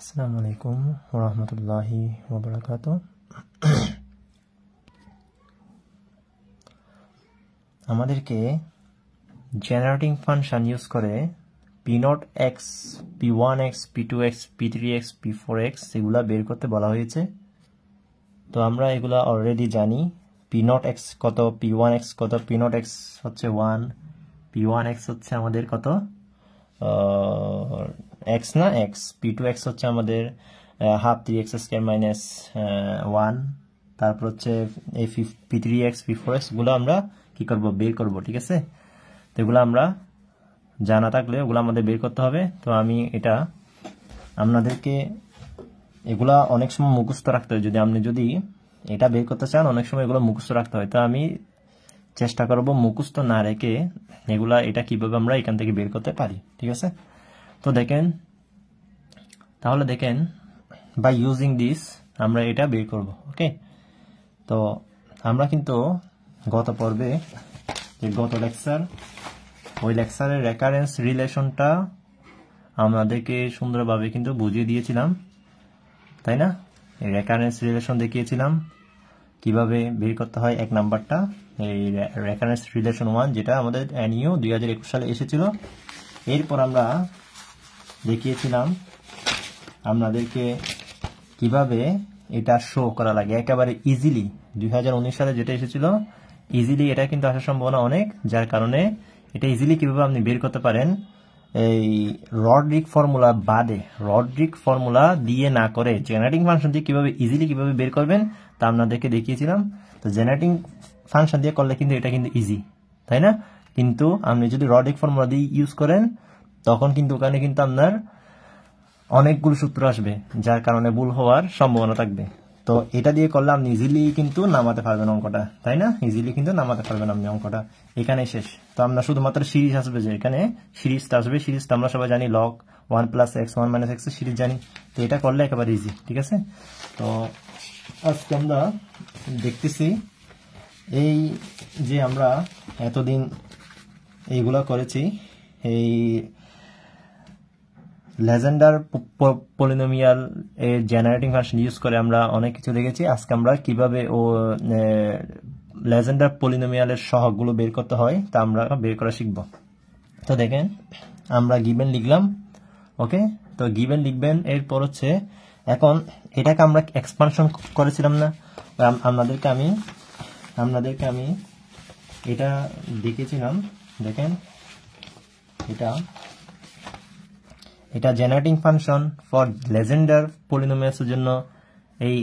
আসসালামু আলাইকুম ওয়া রাহমাতুল্লাহি ওয়া বারাকাতুহু। আমাদেরকে জেনারেটিং ফাংশন ইউজ করে p0x, p1x, p2x, p3x, p4x এগুলা বের করতে বলা হয়েছে। তো আমরা এগুলা অলরেডি জানি। p0x কত, p1x কত। p0x হচ্ছে 1, p1x হচ্ছে আমাদের কত, x না x, p2x হচ্ছে আমাদের হাফ 3x স্কয়ার মাইনাস 1, তারপর হচ্ছে এই p3x, p4x গুলো আমরা কি করব, বের করব। ঠিক আছে, তো এগুলো আমরা জানা থাকলে ওগুলো আমাদের বের করতে হবে। তো আমি এটা আপনাদেরকে এগুলা অনেক সময় মুখস্থ রাখতে হয়। যদি এটা বের করতে চান অনেক সময় এগুলো মুখস্থ রাখতে হয়। তো আমি চেষ্টা করব মুখস্থ না রেখে এগুলা এটা কিভাবে আমরা এখান থেকে বের করতে পারি। ঠিক আছে, তো তাহলে দেখেন বাই ইউজিং দিস আমরা এটা বের করব। ওকে, তো আমরা কিন্তু গত পর্বে যে গত লেকচার, ওই লেকচারের রেকারেন্স রিলেশনটা আমাদেরকে সুন্দরভাবে কিন্তু বুঝিয়ে দিয়েছিলাম, তাই না? এই রেকারেন্স রিলেশন দেখিয়েছিলাম কিভাবে বের করতে হয়। এক নাম্বারটা এই রেকারেন্স রিলেশন 1, যেটা আমাদের NEU 2021 সালে এসেছিল। এরপর আমরা দেখিয়েছিলাম আপনাদেরকে কিভাবে এটা শো করা লাগে একেবারে ইজিলি। 2019 সালে যেটা এসেছিল ইজিলি, এটা কিন্তু আসার সম্ভাবনা অনেক, যার কারণে এটা ইজিলি কিভাবে আপনি বের করতে পারেন এই রডরিক ফর্মুলা বাদে, রডরিক ফর্মুলা দিয়ে না করে জেনারেটিং ফাংশন দিয়ে কিভাবে ইজিলি কিভাবে বের করবেন তা আপনাদেরকে দেখিয়েছিলাম। তো জেনারেটিং ফাংশন দিয়ে করলে কিন্তু এটা কিন্তু ইজি, তাই না? কিন্তু আপনি যদি রডরিক ফর্মুলা দিয়ে ইউজ করেন তখন কিন্তু ওখানে কিন্তু আপনার অনেকগুলো সূত্র আসবে, যার কারণে ভুল হওয়ার সম্ভাবনা থাকবে। তো এটা দিয়ে করলে আপনি ইজিলি কিন্তু নামাতে পারবেন অঙ্কটা, তাই না? ইজিলি কিন্তু নামাতে পারবেন আপনি অঙ্কটা। এখানে শেষ। তো আমরা শুধুমাত্র সিরিজ আসবে, যে এখানে সিরিজটা আসবে। সিরিজটা আমরা সবাই জানি, লগ 1 + x 1 - x এর সিরিজ জানি। তো এটা করলে একেবারে ইজি। ঠিক আছে, তো আজকে আমরা দেখতেছি এই যে আমরা এতদিন এইগুলা করেছি, এই লেজেন্ডার পলিনোমিয়াল এর জেনারেটিং ফাংশন ইউজ করে আমরা অনেক কিছু দেখেছি। আজকে আমরা কিভাবে লেজেন্ডার পলিনোমিয়ালের সহগগুলো বের করতে হয় তা আমরা বের করা শিখব। তো দেখেন আমরা গিভেন লিখলাম। ওকে, তো গিভেন লিখবেন। এরপর হচ্ছে এখন এটাকে আমরা এক্সপানশন করেছিলাম না, আপনাদেরকে আমি এটা দেখিয়েছিলাম। দেখেন এটা জেনারেটিং ফাংশন ফর লেজেন্ডার পলিনোমিয়ালসের জন্য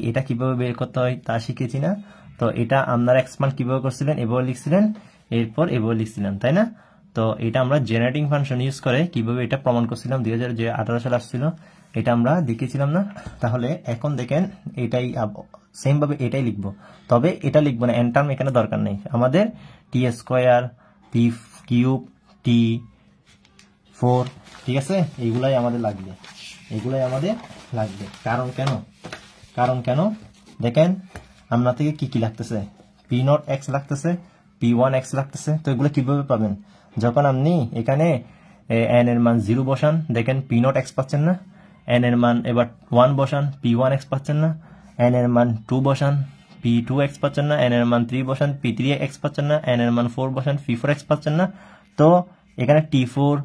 এটা কিভাবে বের করতে হয় তা শিখেছি না? তো এটা আপনারা এক্সপান্ড কিভাবে করছিলেন, এভাবে লিখছিলেন, এরপর এভাবে লিখছিলেন, তাই না? তো এটা আমরা জেনারেটিং ফাংশন ইউজ করে কিভাবে এটা প্রমাণ করছিলাম 2018 সালে আসছিল, এটা আমরা দেখিয়েছিলাম না? তাহলে এখন দেখেন এটাই সেম ভাবে এটাই লিখবো, তবে এটা লিখবো না, এন টার্ম এখানে দরকার নেই আমাদের। t² p³ t4, ঠিক আছে, এইগুলাই আমাদের লাগবে। কারণ কেন দেখেন আপনার থেকে কি লাগতেছে, p0x লাগতেছে, p1x লাগতেছে। তো এগুলো কিভাবে পাবেন? যখন আপনি এখানে n এর মান 0 বসান, দেখেন p0x পাচ্ছেন না। n এর মান এবার 1 বসান, p1x পাচ্ছেন না। n এর মান 2 বসান, p2x পাচ্ছেন না। n এর মান 3 বসান, p3x পাচ্ছেন না। n এর মান 4 বসান, p4x পাচ্ছেন না। তো এখানে t4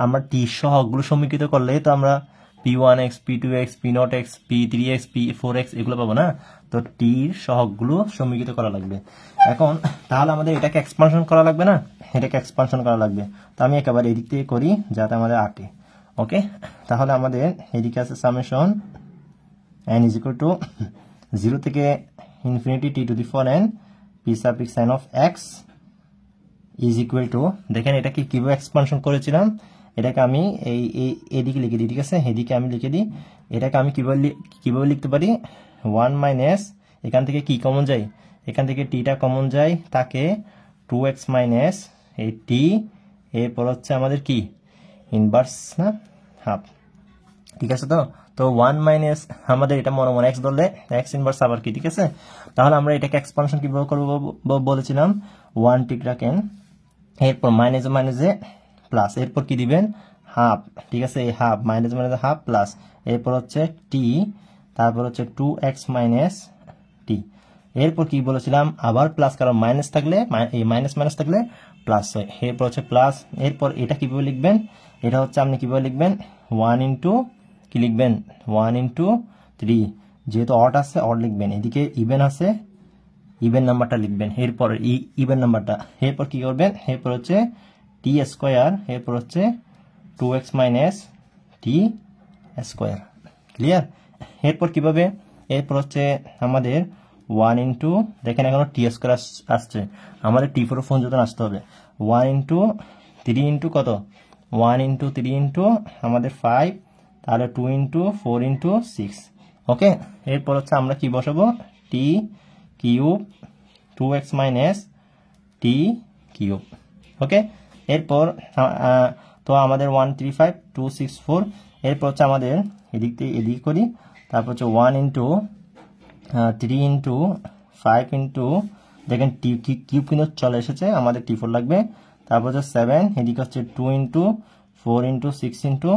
আমরা t সহগগুলো সমীকৃত করলে তো আমরা p1x, p2x, p0x, p3x, p4x এগুলো পাবো না? তো t সহগগুলো সমীকৃত করা লাগবে। এখন তাহলে আমাদের এটাকে এক্সপানশন করা লাগবে না? এটাকে এক্সপানশন করা লাগবে। তো আমি একেবারে এদিক থেকে করি যাতে আমাদের আঁকে। ওকে, তাহলে আমাদের এদিকে আছে সামেশন n = 0 থেকে infinity t⁴n p(n) of x = দেখেন এটা কিভাবে এক্সপানশন করেছিলাম। এটাকে আমি এইদিকে লিখে দিই। ঠিক আছে, এদিকে আমি লিখে দিই। এটাকে আমি কিভাবে লিখতে পারি, 1 - এখান থেকে কি কমন যায়, এখান থেকে টিটা কমন যায়, তাকে 2x - এই t, এরপর হচ্ছে আমাদের কি ইনভার্স না হাফ। ঠিক আছে, তো 1 - আমাদের এটা মনে x ধরলে x ইনভার্স আবার কি। ঠিক আছে, তাহলে আমরা এটাকে এক্সপানশন কিভাবে করবো বলেছিলাম, 1 ঠিক রাখেন, এরপর মাইনাসে প্লাস, এরপর কি দিবেন হাফ, ঠিক আছে, এই half minus minus half plus, এরপর হচ্ছে টি, তারপর হচ্ছে 2x মাইনাস টি। এরপর কি বলেছিলাম, আবার প্লাস, কারণ মাইনাস থাকলে এই মাইনাস মাইনাস থাকলে প্লাস হয়। এরপর হচ্ছে প্লাস, এরপর এটা কিভাবে লিখবেন, এটা হচ্ছে আপনি কিভাবে লিখবেন 1 ইন্টু কি লিখবেন 1 ইন্টু 3, যেহেতু অড আছে অড লিখবেন, এদিকে ইভেন আছে ইভেন নাম্বারটা লিখবেন, এরপর ইভেন নাম্বারটা। এরপর কি করবেন, এরপর হচ্ছে টি স্কোয়ার, এরপর হচ্ছে 2x মাইনাস টি স্কোয়ার। ক্লিয়ার? এরপর কিভাবে, এরপর হচ্ছে আমাদের 1 ইন্টু, দেখেন এখনো টি স্কোয়ার আসছে, আমাদের T4 সংযোজন আসতে হবে। 1 ইন্টু 3 ইন্টু কত, 1 ইন্টু 3 ইন্টু আমাদের 5, তাহলে 2 ইন্টু 4 ইন্টু 6। ওকে, এরপর হচ্ছে আমরা কি বসাবো, টি কিউব 2x মাইনাস টি কিউব। ওকে, এরপর তো আমাদের 135,264। এরপর হচ্ছে আমাদের এদিক থেকে এদিক করি, তারপর হচ্ছে 1 ইন্টু 3 ইন্টু 5 ইন্টু, দেখেন টি কিউব কিন্তু চলে এসেছে, আমাদের T4 লাগবে। তারপর হচ্ছে 7, এদিকে হচ্ছে 2 ইন্টু 4 ইন্টু 6 ইন্টু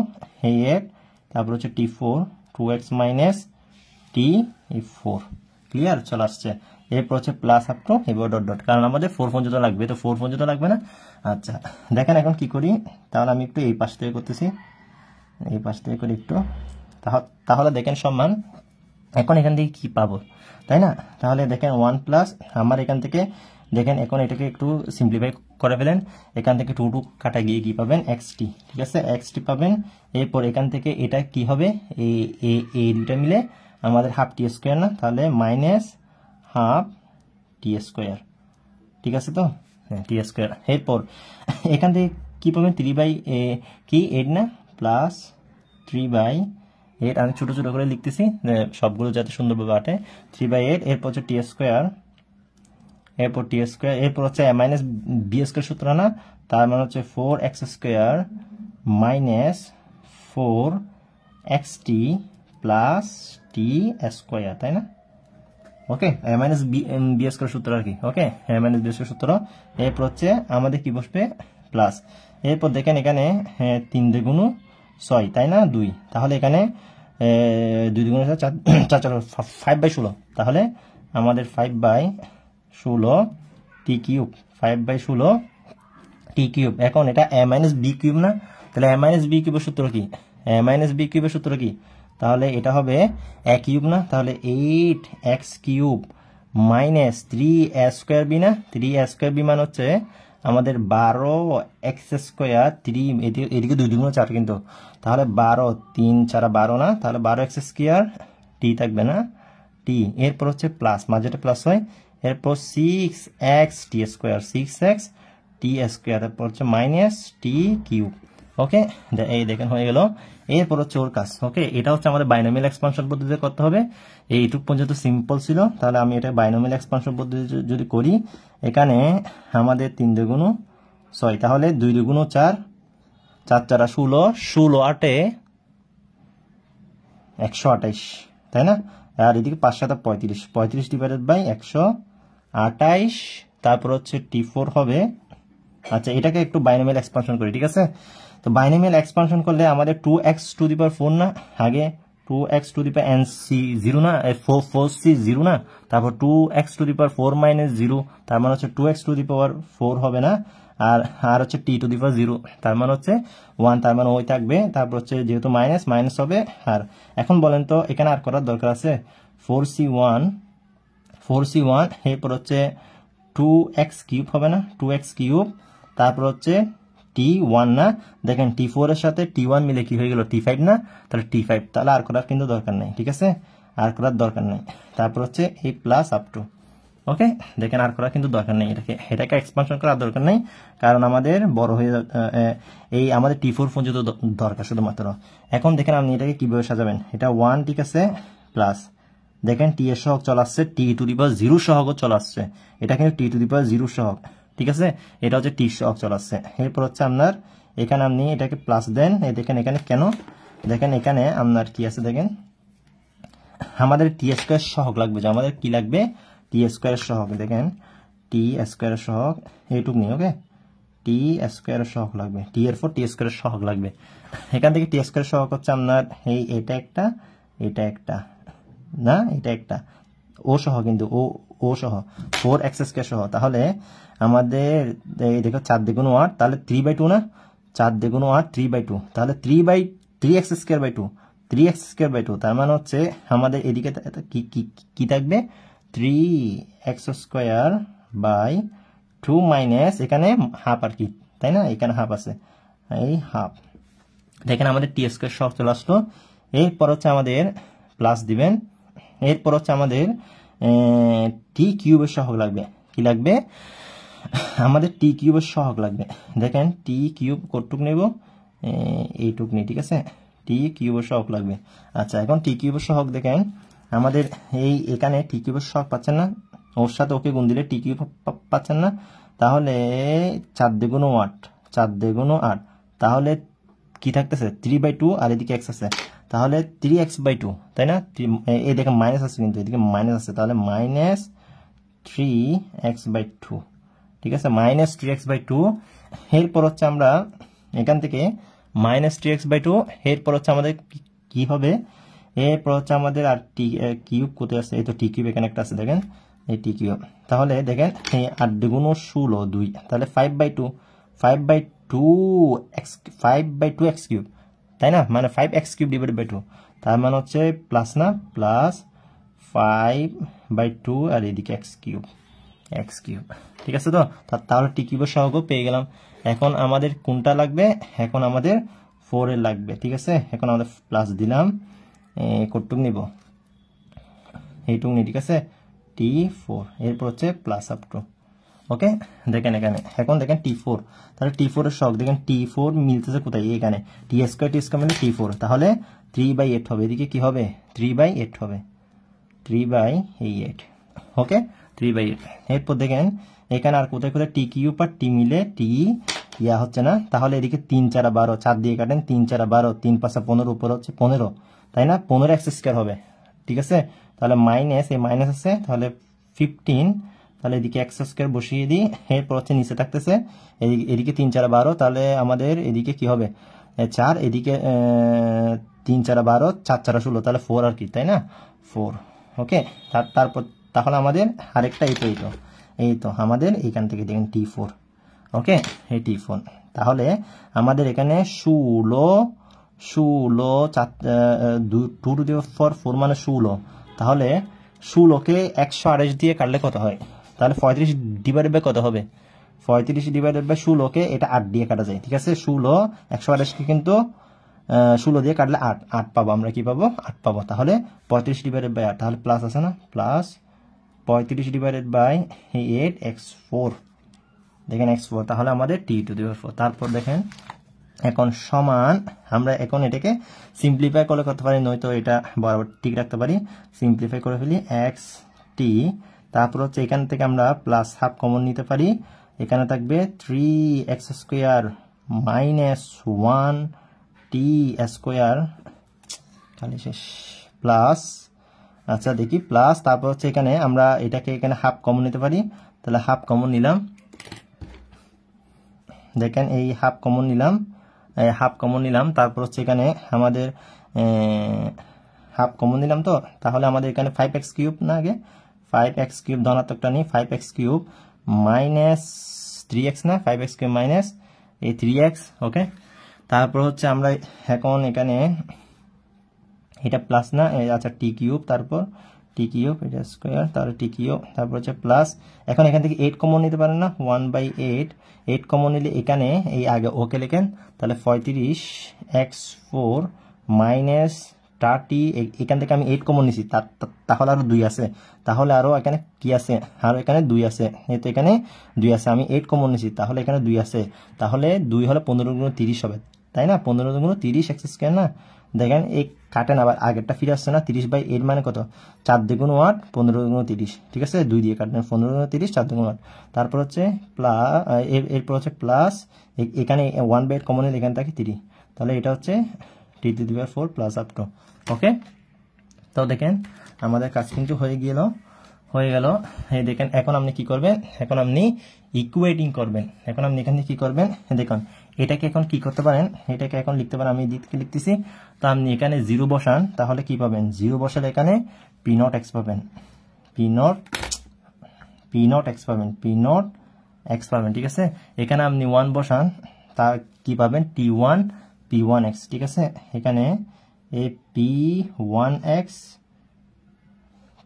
8, তারপর হচ্ছে T4 2x minus T4। Clear? চলে আসছে। এরপর হচ্ছে প্লাস আপ টু, এবার ডট ডট, কারণ আমাদের 4 পর্যন্ত লাগবে, তো 4 পর্যন্ত লাগবে না। আচ্ছা, দেখেন এখন কি করি, তাহলে আমি একটু এই পাশ থেকে করতেছি, এই পাশ থেকে করি একটু, তাহলে দেখেন সম্মান এখন এখান থেকে কি পাবো, তাই না? তাহলে দেখেন 1 প্লাস, আমার এখান থেকে দেখেন এখন এটাকে একটু সিম্পলিফাই করে ফেলেন, এখান থেকে 2 কাটা গিয়ে কি পাবেন, xt, ঠিক আছে, xt পাবেন। এরপর এখান থেকে এটা কি হবে, এই দুটা মিলে আমাদের হাফ টি স্কোয়ার না, তাহলে মাইনাস হাফ টি স্কোয়ার, ঠিক আছে তো, হ্যাঁ টি স্কোয়ার। এরপর এখান থেকে কি পাবেন, 3/8 না, প্লাস 3/8, আমি ছোট ছোট করে লিখতেছি সবগুলো যাতে সুন্দরভাবে আটে, 3/8। এরপর হচ্ছে টি স্কোয়ার, এরপর টি স্কোয়ার, এরপর হচ্ছে মাইনাস বি স্কোয়ার সূত্র না, তার মানে হচ্ছে 4x square minus 4xt plus t square, তাই না? ওকে, মাইনাস বি স্কোয়ার সূত্র আর কি। ওকে, মাইনাস বি স্কোয়ার সূত্র। এরপর হচ্ছে আমাদের কি বসবে, প্লাস। এরপর দেখেন এখানে 3 দ্বিগুণ 6, তাই না, 2, তাহলে এখানে 2 দ্বিগুণ 4, 5/16, তাহলে আমাদের 5/16 টি কিউব, 5/16 টি কিউব। এখন এটা a মাইনাস বি কিউব না, তাহলে a মাইনাস বি কিউবের সূত্র কি, a মাইনাস বি কিউবের সূত্র কি, তাহলে এটা হবে a কিউব না, তাহলে 8x cube minus 3a square B না, 3a স্কোয়ার বি মান হচ্ছে আমাদের 12x স্কোয়ার, 3 এদিকে 2 দ্বিগুণ 4 কিন্তু, তাহলে 12 3 4 12 না, তাহলে 12x স্কোয়ার টি থাকবে না, টি। এরপর হচ্ছে প্লাস, মাঝেটা প্লাস হয়, এরপর 6x টি স্কোয়ার, 6x টি স্কোয়ার, তারপর হচ্ছে মাইনাস টি কিউব। ওকে, এই দেখেন হয়ে গেল। এরপর হচ্ছে ওর কাজ। ওকে, এটা হচ্ছে আমাদের বাইনোমিয়াল এক্সপানশন পদ্ধতিতে করতে হবে। এইটুক পর্যন্ত সিম্পল ছিল, তাহলে আমি এটা বাইনোমিয়াল এক্সপানশন পদ্ধতি যদি করি, এখানে আমাদের 3 দ্বিগুণ 6, তাহলে 2 দ্বিগুণ 4, 4 4 16, 16 8 128, তাই না? আর এদিকে 5 7 35, 35 ডিভাইডেড বাই 128, তারপর হচ্ছে T4 হবে। আচ্ছা, এটাকে একটু বাইনোমিয়াল এক্সপানশন করি, ঠিক আছে? তো বাইনোমিয়াল এক্সপানশন করলে আমাদের 2x টু দি পাওয়ার 4 না, আগে 2x to the power nc0 না, 4c0 না, তারপর 2x to the power 4 minus 0, তার মানে হচ্ছে 2x টু দি পাওয়ার 4 হবে না, আর হচ্ছে t টু দি পাওয়ার 0, তার মানে হচ্ছে 1, তার মানে ওই থাকবে, তারপর হচ্ছে যেহেতু মাইনাস মাইনাস হবে। আর এখন বলেন তো এখানে আর করার দরকার আছে, 4c1, এরপর হচ্ছে 2x কিউব হবে না, 2x কিউব, তারপর হচ্ছে T1 না, দেখেন T4 এর সাথে T1 মিলে কি হয়ে গেল, T5 না, তাহলে T5, তাহলে আর করার কিন্তু দরকার নেই, ঠিক আছে, আর করার দরকার নেই। তারপর হচ্ছে এই প্লাস আপ টু। ওকে, দেখেন আর করার কিন্তু দরকার নেই, এটাকে এক্সপানশন করার দরকার নেই, কারণ আমাদের বড় হয়ে এই আমাদের T4 পর্যন্ত দরকার শুধুমাত্র। এখন দেখেন আপনি এটাকে কিভাবে সাজাবেন, এটা 1, ঠিক আছে, প্লাস দেখেন টি এর সহগ চলে আসছে, টি টু দি পাওয়ার 0 সহগও চলে আসছে, এটা কিন্তু টি টু দি পাওয়ার 0 সহগ, ঠিক আছে, এটা হচ্ছে টি সহগ চলে আসছে। এরপর হচ্ছে আপনার এখানে আপনি এটাকে প্লাস দেন, এই দেখেন এখানে কেন, দেখেন এখানে আপনার কি আছে, দেখেন আমাদের টি স্কোয়ার সহগ লাগবে, যে আমাদের কি লাগবে, টি স্কোয়ার সহগ, দেখেন টি স্কোয়ার সহগ এইটুক নেই। ওকে, টি টি স্কোয়ারের সহগ লাগবে, টি এর 4 টি স্কোয়ারের সহগ লাগবে। এখান থেকে টি স্কোয়ারের সহগ হচ্ছে আপনার এই এটা একটা না, এটা একটা ও সহ, কিন্তু ও সহ 4x স্কোয়ার সহ। তাহলে আমাদের এই দেখো 4 দ্বিগুণ 8, তাহলে 3/2 না, 4 দ্বিগুণ 8 3/2, তাহলে 3x square by 2, 3x square by 2। তার মানে হচ্ছে আমাদের এদিকে কি থাকবে 3x স্কোয়ার বাই 2 মাইনাস এখানে হাফ আর কি, তাই না, এখানে হাফ আছে, এই হাফ। দেখেন আমাদের টি স্কোয়ার সহ চলে আসলো। এরপর হচ্ছে আমাদের প্লাস দিবেন, এরপর হচ্ছে আমাদের টি কিউবের সহগ লাগবে। কি লাগবে আমাদের? টি কিউবের সহগ লাগবে। দেখেন টি কিউব কতটুক নেব, এইটুক নেই, ঠিক আছে, টি কিউবের সহগ লাগবে। আচ্ছা, এখন টি কিউবের সহগ দেখেন আমাদের এখানে টি কিউবের সহগ পাচ্ছেন না, ওর সাথে ওকে গুণ দিলে টি কিউব পাচ্ছেন না, তাহলে 4 দ্বিগুণ 8, 4 দ্বিগুণ 8, তাহলে কি থাকতেছে 3/2, আর এদিকে x আছে, তাহলে 3x/2, তাই না, এই দেখেন মাইনাস আছে, কিন্তু এদিকে মাইনাস আছে, তাহলে মাইনাস 3x/2, ঠিক আছে, মাইনাস 3x/2। এরপর হচ্ছে আমরা এখান থেকে মাইনাস 3x/2, এরপর হচ্ছে আমাদের কি হবে, এরপর হচ্ছে আমাদের আর টি কিউব কোথায় আছে, এই তো টি কিউব এখানে একটা আছে, দেখেন এই টি কিউব। তাহলে দেখেন এই 8 দ্বিগুণ 16 2, তাহলে 5/2, 5/2x কিউব, তাই না, মানে 5x কিউব ডিভাইডেড বাই 2, তার মানে হচ্ছে প্লাস না, প্লাস 5/2 আর এদিকে x কিউব, ঠিক আছে। তো তাহলে টি কিউবের সহগ পেয়ে গেলাম। এখন আমাদের কোনটা লাগবে, এখন আমাদের 4 এর লাগবে, ঠিক আছে। এখন আমাদের প্লাস দিলাম, কতটুক নিব, এইটুক নি, ঠিক আছে, T4, এরপর হচ্ছে প্লাস আপ টু, ওকে। দেখেন এখানে এখন দেখেন T4, তাহলে T4 এর সহগ দেখেন, T4 মিলতেছে কোথায়, এখানে টি স্কোয়ার মানে T4, তাহলে 3/8 হবে, এদিকে কি হবে 3/8 হবে, 3/8, ওকে, 3/8। এরপর দেখেন এখানে আর কোথায় কোথায় টি কিউব আর টি মিলে টি ইয়া হচ্ছে না, তাহলে এদিকে 3 4 12, 4 দিয়ে কাটেন, 3 4 12, 3 5 15, উপর হচ্ছে 15, তাই না, 15x স্কোয়ার হবে, ঠিক আছে। তাহলে মাইনাস, এই মাইনাস আছে, তাহলে 15, তাহলে এদিকে x স্কোয়ার বসিয়ে দিই। এরপর হচ্ছে নিচে থাকতেছে এদিকে 3 4 12, তাহলে আমাদের এদিকে কি হবে 4, এদিকে 3 4 12, 4 4 16, তাহলে 4 আর কি, তাই না, 4, ওকে। তারপর তাহলে আমাদের আরেকটা এই তো আমাদের এখান থেকে দেখেন T4, ওকে, এই T4। তাহলে আমাদের এখানে 16 2 টু দি পাওয়ার 4 মানে 16, তাহলে 16কে 128 দিয়ে কাটলে কত হয়, তাহলে 35 ডিভাইডেড বাই কত হবে, 35 ডিভাইডেড বাই 16কে এটা 8 দিয়ে কাটা যায়, ঠিক আছে। 16 128কে কিন্তু 16 দিয়ে কাটলে 8 পাবো, আমরা কি পাবো 8 পাবো। তাহলে 35 ডিভাইডেড বাই 8, তাহলে প্লাস আছে না, প্লাস 35 ডিভাইডেড বাই 8 x4, দেখেন x4, তাহলে আমাদের T4। তারপর দেখেন এখন সমান, আমরা এখন এটাকে সিম্পলিফাই করতে পারি, নয়তো এটা বরাবর ঠিক রাখতে পারি, সিম্পলিফাই করে ফেলি xt, তারপর হচ্ছে এখান থেকে আমরা প্লাস হাফ কমন নিতে পারি, এখানে থাকবে 3x square minus 1t square, খালি শেষ, প্লাস, আচ্ছা দেখি প্লাস, তারপর হচ্ছে এখানে আমরা এটাকে এখানে হাফ কমন নিতে পারি, তাহলে হাফ কমন নিলাম, দেখেন এই হাফ কমন নিলাম, তারপর হচ্ছে এখানে আমাদের হাফ কমন নিলাম, তো তাহলে আমাদের এখানে 5x কিউব না, আগে 5x কিউব ধনাত্মকটা নিই, 5x কিউব মাইনাস 3x না, 5x কিউব মাইনাস এই 3x, ওকে। তারপর হচ্ছে আমরা এখন এখানে এটা প্লাস না, আচ্ছা টি কিউব, তারপর টি কিউব, এটা স্কোয়ার, তাহলে টি কিউব, তারপর হচ্ছে প্লাস, এখন এখান থেকে 8 কমন নিতে পারেন না, 1/8, 8 কমন নিলে এখানে এই আগে ওকে লেখেন, তাহলে 35x4 মাইনাস 30, এখান থেকে আমি 8 কমন নিছি, তাহলে আরো 2 আছে, তাহলে আরো এখানে কি আছে, আরো এখানে 2 আছে, এই তো এখানে 2 আছে, আমি 8 কমন নিছি, তাহলে এখানে 2 আছে, তাহলে 2 হলে 15 গুণ 30 হবে, তাই না, 15 গুণ 30 x স্কয়ার না। দেখেন এই কাটেন, আবার আগেরটা ফিরে আসছে না, 30/8 মানে কত, 4 দ্বিগুণ 8, 15 গুণ 30, ঠিক আছে, 2 দিয়ে কাটেন, 15 গুণ 30, 4 দ্বিগুণ 8, তারপর হচ্ছে প্লাস, এরপর হচ্ছে প্লাস, এখানে 1/8 কমন নিলে এখানে থাকে 3, তাহলে এটা হচ্ছে T4 প্লাস আপ টু, ওকে। তো দেখেন আমাদের কাজ কিন্তু হয়ে গেল। হয়ে গেল। এই দেখেন এখন আপনি কি করবেন, এখন আপনি ইকুয়েটিং করবেন। এখন আপনি এখানে কি করবেন, দেখুন এটাকে এখন কি করতে পারেন, এটাকে এখন লিখতে পারেন, আমি দিকে লিখতেছি। তো আপনি এখানে 0 বসান, তাহলে কি পাবেন, 0 বসালে এখানে পি নট এক্স পাবেন, পি নট এক্স পাবেন, পি নট এক্স পাবেন, ঠিক আছে। এখানে আপনি 1 বসান, তা কি পাবেন, T1 P1x, ঠিক আছে। এখানে এই P1x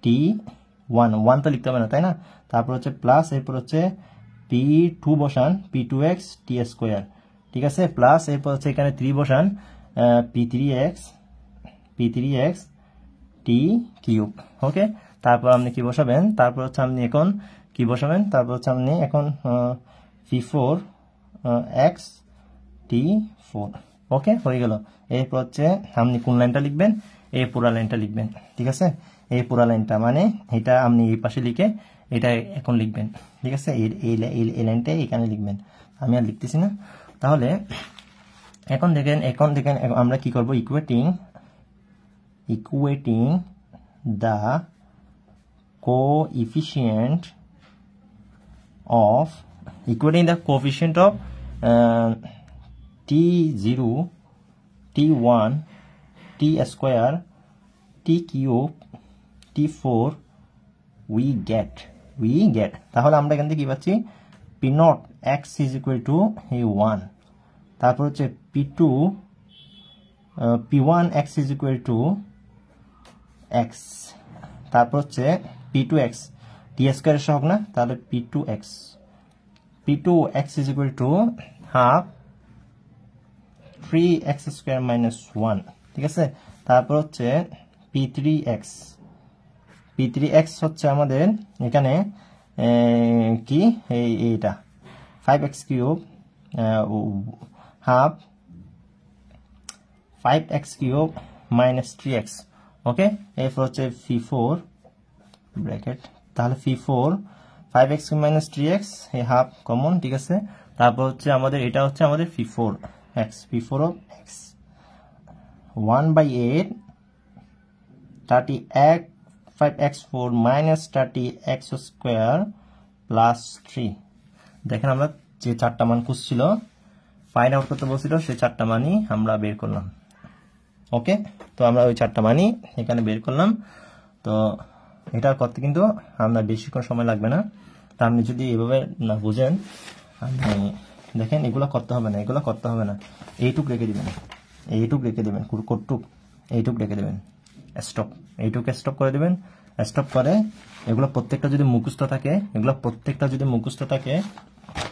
T1 তো লিখতে হবে না, তাই না। তারপর হচ্ছে প্লাস, এরপর হচ্ছে P2 বসান, P2x T স্কোয়ার, ঠিক আছে। প্লাস এরপর হচ্ছে এখানে 3 বসান, P3x T কিউব, ওকে। তারপর আপনি কি বসাবেন, তারপর হচ্ছে আপনি এখন কি বসাবেন, তারপর হচ্ছে আপনি এখন P4x T4, ওকে, হয়ে গেল। এরপর হচ্ছে আপনি কোন লাইনটা লিখবেন, এই পুরা লাইনটা লিখবেন, ঠিক আছে। এই পুরা লাইনটা মানে এটা আপনি এই পাশে লিখে এটা এখন লিখবেন, ঠিক আছে। এই লাইনটা এখানে লিখবেন, আমি আর লিখতেছি না। তাহলে এখন দেখেন আমরা কি করব, equating the coefficient of T0 T1 T square T cube T4 we get তাহলে আমরা এখান থেকে কি পাচ্ছি, P naught x is equal to 1, তারপর হচ্ছে P1 x is equal to x, তারপর হচ্ছে P2x T স্কয়ার সহগ না, তাহলে P2x is equal to half 3x square minus 1, ঠিক আছে। তারপর হচ্ছে P3x হচ্ছে আমাদের এখানে কি এইটা 5x cube half 5x cube minus 3x, ওকে। এরপর হচ্ছে P4 ব্র্যাকেট, তাহলে P4 5x মাইনাস 3x এই হাফ কমন, ঠিক আছে। তারপর হচ্ছে আমাদের এটা হচ্ছে আমাদের P4x of x 1/8 30x 5x4 minus 30x square plus 3। দেখেন আমরা যে 4টা মান খুঁজছিল, ফাইন্ড আউট করতে বলছিল, সেই 4টা মানই আমরা বের করলাম, ওকে। তো আমরা ওই 4টা মানই এখানে বের করলাম। তো এটা করতে কিন্তু আপনার বেশিক্ষণ সময় লাগবে না। তা আপনি যদি এভাবে না বুঝেন, আপনি দেখেন এগুলো করতে হবে না, এইটুক রেখে দিবেন, কোটটুক এইটুক রেখে দেবেন, এইটুক স্টপ করে দেবেন। স্টপ করে এগুলো প্রত্যেকটা যদি মুখস্থ থাকে,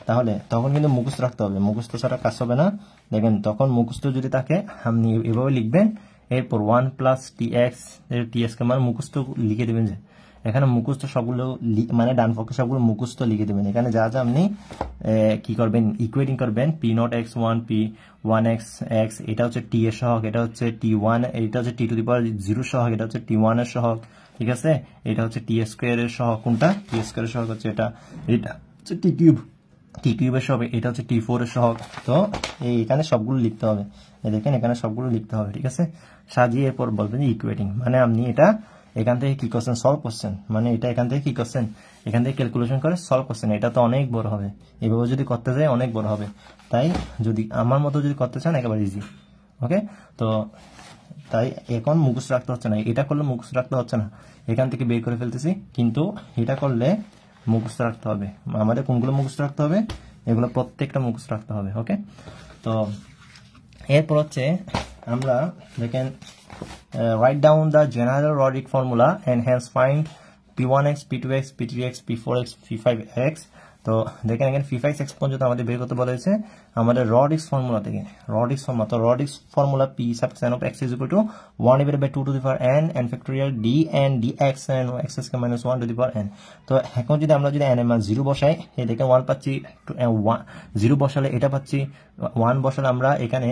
তাহলে তখন কিন্তু মুখস্থ রাখতে হবে, মুখস্থ ছাড়া কাজ হবে না। দেখেন তখন মুখস্থ যদি থাকে আপনি এভাবে লিখবেন, এরপর 1 প্লাস tx কে মানে মুখস্থ লিখে দেবেন। যে এখানে মুখস্থ সবগুলো মানে ডান পক্ষে সবগুলো মুখস্থ লিখে দেবেন। এখানে যা যা আপনি কি করবেন, ইকুয়েটিং করবেন, P0x1 P1x x, এটা হচ্ছে t এর সহগ, এটা হচ্ছে T1, এটা হচ্ছে t টু দি পাওয়ার 0 সহগ, এটা হচ্ছে T1 এর সহগ, ঠিক আছে। এটা হচ্ছে t স্কয়ার এর সহগ, কোনটা t স্কয়ার এর সহগ হচ্ছে এটা হচ্ছে t কিউবের সহগ, এটা হচ্ছে T4 এর সহগ। তো এখানে সবগুলো লিখতে হবে, দেখেন এখানে সবগুলো লিখতে হবে, ঠিক আছে। সাজিয়ে এরপর বলবেন যে ইকুয়েটিং, মানে আপনি এটা এখান থেকে কি করছেন, সলভ করছেন, মানে এটা এখান থেকে কি করছেন, এখান থেকে ক্যালকুলেশন করে সলভ করছেন। এটা তো অনেক বড় হবে, এভাবে যদি করতে যায় অনেক বড় হবে। তাই যদি আমার মতো যদি করতে চান একেবারে ইজি, ওকে। তো তাই এখন মুখস্থ রাখতে হচ্ছে না, এটা করলে মুখস্থ রাখতে হচ্ছে না, এখান থেকে বের করে ফেলতেছি। কিন্তু এটা করলে মুখস্থ রাখতে হবে, আমাদের কোনগুলো মুখস্থ রাখতে হবে, এগুলো প্রত্যেকটা মুখস্থ রাখতে হবে, ওকে। তো এরপর হচ্ছে আমরা দেখেন write down the general Roddick formula and hence find P1x, P2x, P3x, P4x, P5x। তো দেখেন এখানে P5x পর্যন্ত আমাদের বের করতে বলা হয়েছে আমাদের Roddick's formula থেকে। Roddick's formula, তো Roddick's formula P sub n of x is equal to 1 divided by 2 to the power n and factorial d n dx n x square minus 1 to the power n। তো এখন যদি আমরা যদি n এর মান 0 বসাই, এই দেখেন 1 পাচ্ছি, 0 বসালে এটা পাচ্ছি, 1 বসালে আমরা এখানে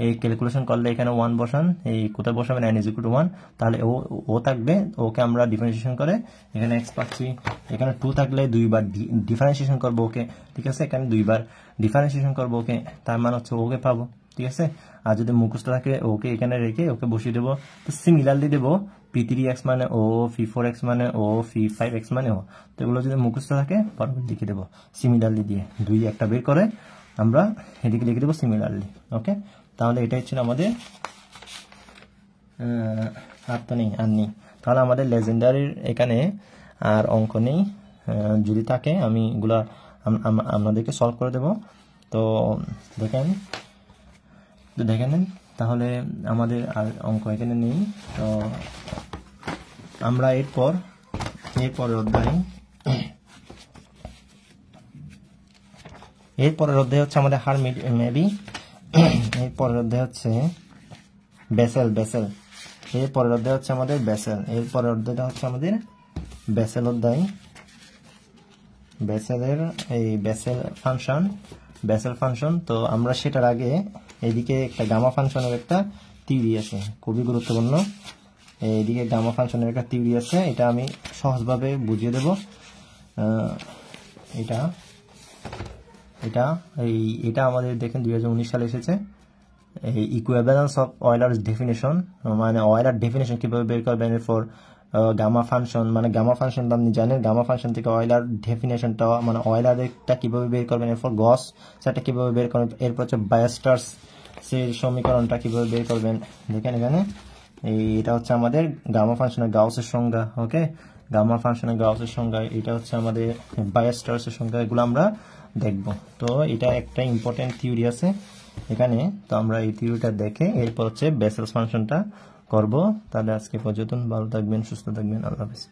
এই ক্যালকুলেশন করলে এখানে 1 বসান, এই কোথায় বসাবেন, n is equal to 1, তাহলে ও থাকবে, ওকে আমরা ডিফারেন্সিয়েশন করে এখানে x পাচ্ছি। এখানে 2 থাকলে দুইবার ডিফারেন্সিয়েশন করবো ওকে, ঠিক আছে। এখানে দুইবার ডিফারেন্সিয়েশন করবো ওকে, তার মানে হচ্ছে ওকে পাবো। ঠিক আছে। আর যদি মুখস্থ থাকে ওকে এখানে রেখে ওকে বসিয়ে দেবো। তো সিমিলারলি দেবো p3x মানে ও, p4x মানে ও, p5x মানে ও। তো এগুলো যদি মুখস্থ থাকে পরবর্তী লিখে দেবো সিমিলারলি দিয়ে 2 একটা বের করে আমরা এদিকে লিখে দেবো সিমিলারলি। ওকে, তাহলে এটাই ছিল আমাদের আর তো নেই, আর নেই। তাহলে আমাদের লেজেন্ডারির এখানে আর অঙ্ক নেই। যদি থাকে আমি এগুলা আপনাদেরকে সলভ করে দেব। তো দেখেন তাহলে আমাদের আর অঙ্ক এখানে নেই। তো আমরা এরপরের অধ্যায় হচ্ছে আমাদের মেবি এরপরের অধ্যায় হচ্ছে বেসেল। এরপরের অধ্যায় হচ্ছে আমাদের বেসেল। এরপরের অধ্যায়টা হচ্ছে আমাদের বেসেল অধ্যায়। বেসেলের এই বেসেল ফাংশন। তো আমরা সেটার আগে এইদিকে একটা গামা ফাংশনের একটা থিওরি আছে, খুবই গুরুত্বপূর্ণ। এইদিকে গামা ফাংশনের একটা থিওরি আছে, এটা আমি সহজভাবে বুঝিয়ে দেব। এটা আমাদের দেখেন 2019 সালে এসেছে। এই ইকুইভ্যালেন্স অফ অয়লারস ডেফিনেশন, মানে অয়লার ডেফিনেশন কিভাবে বের করবেন ফর গামা ফাংশন। মানে গামা ফাংশন আপনি জানেন, গামা ফাংশন থেকে অয়লার ডেফিনেশনটা মানে অয়লারটা কিভাবে বের করবেন, এরপর গস সেটা কিভাবে বের করবেন, এরপর হচ্ছে বায়োস্টার্স এর সমীকরণটা কিভাবে বের করবেন। দেখেন এখানে এটা হচ্ছে আমাদের গামা ফাংশনের গাউসের সংজ্ঞা। ওকে, গামা ফাংশনের গাউসের সংজ্ঞা, এটা হচ্ছে আমাদের বায়োস্টার্সের সংজ্ঞা, এগুলো আমরা দেখব। তো এটা একটা ইম্পর্টেন্ট থিওরি আছে এখানে। তো আমরা এই থিওরিটা দেখে এরপর হচ্ছে বেসেল ফাংশনটা করব। তাহলে আজকে পর্যন্ত ভালো থাকবেন, সুস্থ থাকবেন, আল্লাহ হাফেজ।